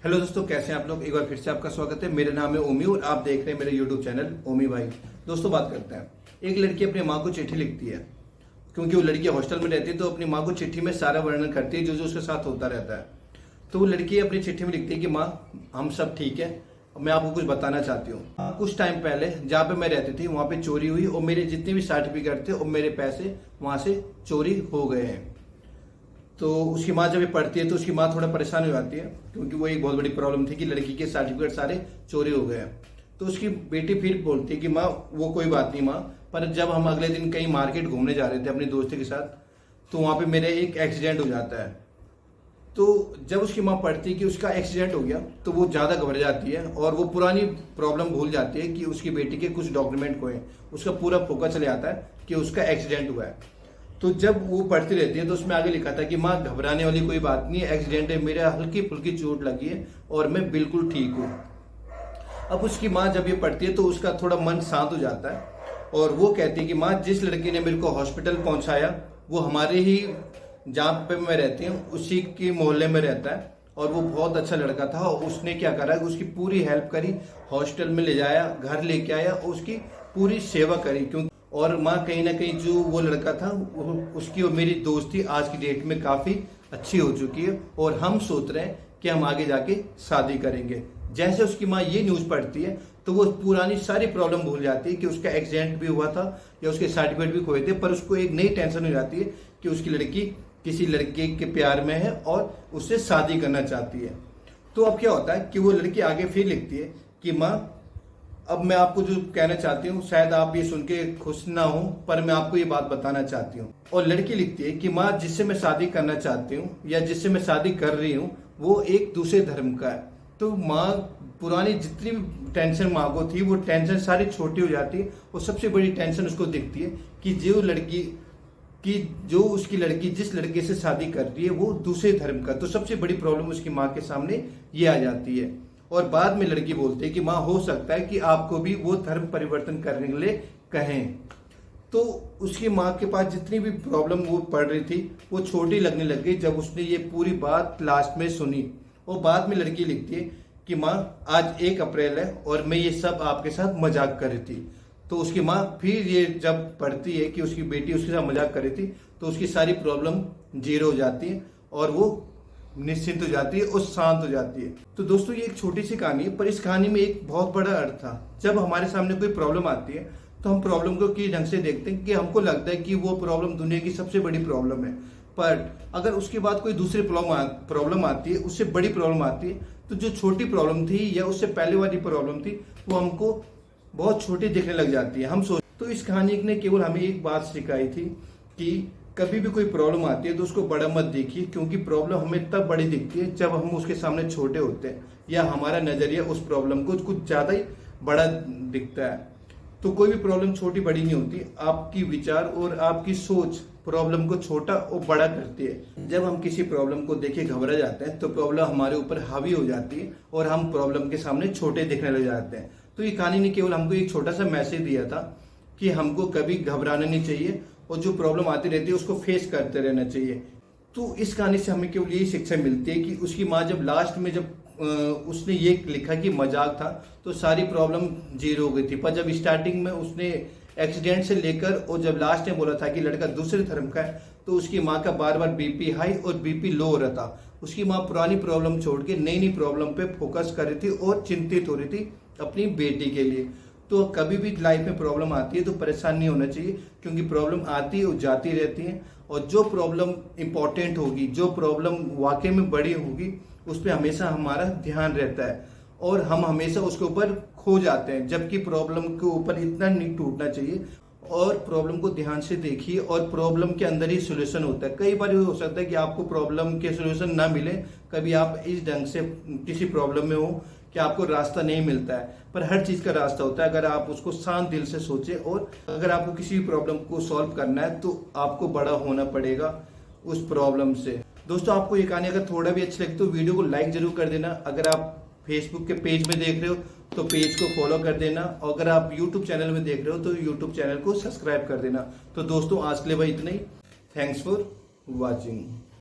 Hello दोस्तों, कैसे हैं आप लोग। एक बार फिर से आपका स्वागत है। मेरा नाम है ओमी और आप देख रहे हैं मेरे यूट्यूब चैनल ओमी भाई। दोस्तों बात करते हैं, एक लड़की अपनी माँ को चिट्ठी लिखती है, क्योंकि वो लड़की हॉस्टल में रहती है तो अपनी माँ को चिट्ठी में सारा वर्णन करती है जो जो उसके साथ होता रहता है। तो वो लड़की अपनी चिट्ठी में लिखती है कि माँ हम सब ठीक है, मैं आपको कुछ बताना चाहती हूँ। कुछ टाइम पहले जहाँ पे मैं रहती थी वहाँ पे चोरी हुई और मेरे जितने भी सर्टिफिकेट थे और मेरे पैसे वहाँ से चोरी हो गए हैं। तो उसकी माँ जब ये पढ़ती है तो उसकी माँ थोड़ा परेशान हो जाती है, क्योंकि वो एक बहुत बड़ी प्रॉब्लम थी कि लड़की के सर्टिफिकेट सारे चोरी हो गए हैं। तो उसकी बेटी फिर बोलती है कि माँ वो कोई बात नहीं माँ, पर जब हम अगले दिन कहीं मार्केट घूमने जा रहे थे अपने दोस्तों के साथ तो वहाँ पे मेरे एक एक्सीडेंट हो जाता है। तो जब उसकी माँ पढ़ती है कि उसका एक्सीडेंट हो गया तो वो ज़्यादा घबरा जाती है और वो पुरानी प्रॉब्लम भूल जाती है कि उसकी बेटी के कुछ डॉक्यूमेंट खोए। उसका पूरा फोकस चले आता है कि उसका एक्सीडेंट हुआ है। तो जब वो पढ़ती रहती है तो उसमें आगे लिखा था कि माँ घबराने वाली कोई बात नहीं है, एक्सीडेंट है, मेरे हल्की फुल्की चोट लगी है और मैं बिल्कुल ठीक हूँ। अब उसकी माँ जब ये पढ़ती है तो उसका थोड़ा मन शांत हो जाता है और वो कहती है कि माँ जिस लड़के ने मेरे को हॉस्पिटल पहुंचाया वो हमारे ही जहाँ पे मैं रहती हूँ उसी के मोहल्ले में रहता है और वो बहुत अच्छा लड़का था। और उसने क्या करा, उसकी पूरी हेल्प करी, हॉस्टल में ले जाया, घर लेके आया और उसकी पूरी सेवा करी। क्योंकि और माँ कहीं ना कहीं जो वो लड़का था उसकी और मेरी दोस्ती आज की डेट में काफ़ी अच्छी हो चुकी है और हम सोच रहे हैं कि हम आगे जाके शादी करेंगे। जैसे उसकी माँ ये न्यूज़ पढ़ती है तो वो पुरानी सारी प्रॉब्लम भूल जाती है कि उसका एक्सीडेंट भी हुआ था या उसके सर्टिफिकेट भी खोए थे, पर उसको एक नई टेंशन हो जाती है कि उसकी लड़की किसी लड़के के प्यार में है और उससे शादी करना चाहती है। तो अब क्या होता है कि वो लड़की आगे फिर लिखती है कि माँ अब मैं आपको जो कहना चाहती हूँ शायद आप ये सुन के खुश ना हो, पर मैं आपको ये बात बताना चाहती हूँ। और लड़की लिखती है कि माँ जिससे मैं शादी करना चाहती हूँ या जिससे मैं शादी कर रही हूँ वो एक दूसरे धर्म का है। तो माँ पुरानी जितनी भी टेंशन माँ को थी वो टेंशन सारी छोटी हो जाती है और सबसे बड़ी टेंशन उसको दिखती है कि जो उसकी लड़की जिस लड़के से शादी कर रही है वो दूसरे धर्म का। तो सबसे बड़ी प्रॉब्लम उसकी माँ के सामने ये आ जाती है। और बाद में लड़की बोलती है कि माँ हो सकता है कि आपको भी वो धर्म परिवर्तन करने के लिए कहें। तो उसकी माँ के पास जितनी भी प्रॉब्लम वो पढ़ रही थी वो छोटी लगने लग गई जब उसने ये पूरी बात लास्ट में सुनी। और बाद में लड़की लिखती है कि माँ आज 1 अप्रैल है और मैं ये सब आपके साथ मजाक कर रही थी। तो उसकी माँ फिर ये जब पढ़ती है कि उसकी बेटी उसके साथ मजाक कर रही थी तो उसकी सारी प्रॉब्लम जीरो हो जाती है और वो निश्चिंत हो जाती है और शांत हो जाती है। तो दोस्तों ये एक छोटी सी कहानी है, पर इस कहानी में एक बहुत बड़ा अर्थ था। जब हमारे सामने कोई प्रॉब्लम आती है तो हम प्रॉब्लम को किस ढंग से देखते हैं कि हमको लगता है कि वो प्रॉब्लम दुनिया की सबसे बड़ी प्रॉब्लम है, पर अगर उसके बाद कोई दूसरी प्रॉब्लम आती है, उससे बड़ी प्रॉब्लम आती है, तो जो छोटी प्रॉब्लम थी या उससे पहले वाली प्रॉब्लम थी वो हमको बहुत छोटी दिखने लग जाती है। तो इस कहानी ने केवल हमें एक बात सिखाई थी कि कभी भी कोई प्रॉब्लम आती है तो उसको बड़ा मत देखिए, क्योंकि प्रॉब्लम हमें तब बड़ी दिखती है जब हम उसके सामने छोटे होते हैं या हमारा नजरिया उस प्रॉब्लम को कुछ ज्यादा ही बड़ा दिखता है। तो कोई भी प्रॉब्लम छोटी बड़ी नहीं होती, आपकी विचार और आपकी सोच प्रॉब्लम को छोटा और बड़ा करती है। जब हम किसी प्रॉब्लम को देखे घबरा जाते हैं तो प्रॉब्लम हमारे ऊपर हावी हो जाती है और हम प्रॉब्लम के सामने छोटे दिखने लग जाते हैं। तो ये कहानी ने केवल हमको एक छोटा सा मैसेज दिया था कि हमको कभी घबराना नहीं चाहिए और जो प्रॉब्लम आती रहती है उसको फेस करते रहना चाहिए। तो इस कहानी से हमें केवल यही शिक्षा मिलती है कि उसकी माँ जब लास्ट में जब उसने ये लिखा कि मजाक था तो सारी प्रॉब्लम जीरो हो गई थी, पर जब स्टार्टिंग में उसने एक्सीडेंट से लेकर और जब लास्ट में बोला था कि लड़का दूसरे धर्म का है तो उसकी माँ का बार बार बीपी हाई और बीपी लो हो रहा था। उसकी माँ पुरानी प्रॉब्लम छोड़ के नई नई प्रॉब्लम पे फोकस कर रही थी और चिंतित हो रही थी अपनी बेटी के लिए। तो कभी भी लाइफ में प्रॉब्लम आती है तो परेशान नहीं होना चाहिए, क्योंकि प्रॉब्लम आती है और जाती रहती है और जो प्रॉब्लम इंपॉर्टेंट होगी, जो प्रॉब्लम वाकई में बड़ी होगी, उस पर हमेशा हमारा ध्यान रहता है और हम हमेशा उसके ऊपर खो जाते हैं। जबकि प्रॉब्लम के ऊपर इतना नहीं टूटना चाहिए और प्रॉब्लम को ध्यान से देखिए और प्रॉब्लम के अंदर ही सोल्यूशन होता है। कई बार ये हो सकता है कि आपको प्रॉब्लम के सोल्यूशन ना मिले, कभी आप इस ढंग से किसी प्रॉब्लम में हो कि आपको रास्ता नहीं मिलता है, पर हर चीज का रास्ता होता है अगर आप उसको शांत दिल से सोचे। और अगर आपको किसी भी प्रॉब्लम को सॉल्व करना है तो आपको बड़ा होना पड़ेगा उस प्रॉब्लम से। दोस्तों आपको ये कहानी अगर थोड़ा भी अच्छी लगे तो वीडियो को लाइक जरूर कर देना। अगर आप फेसबुक के पेज में देख रहे हो तो पेज को फॉलो कर देना और अगर आप यूट्यूब चैनल में देख रहे हो तो यूट्यूब चैनल को सब्सक्राइब कर देना। तो दोस्तों आज के लिए भाई इतना ही। Thanks for watching.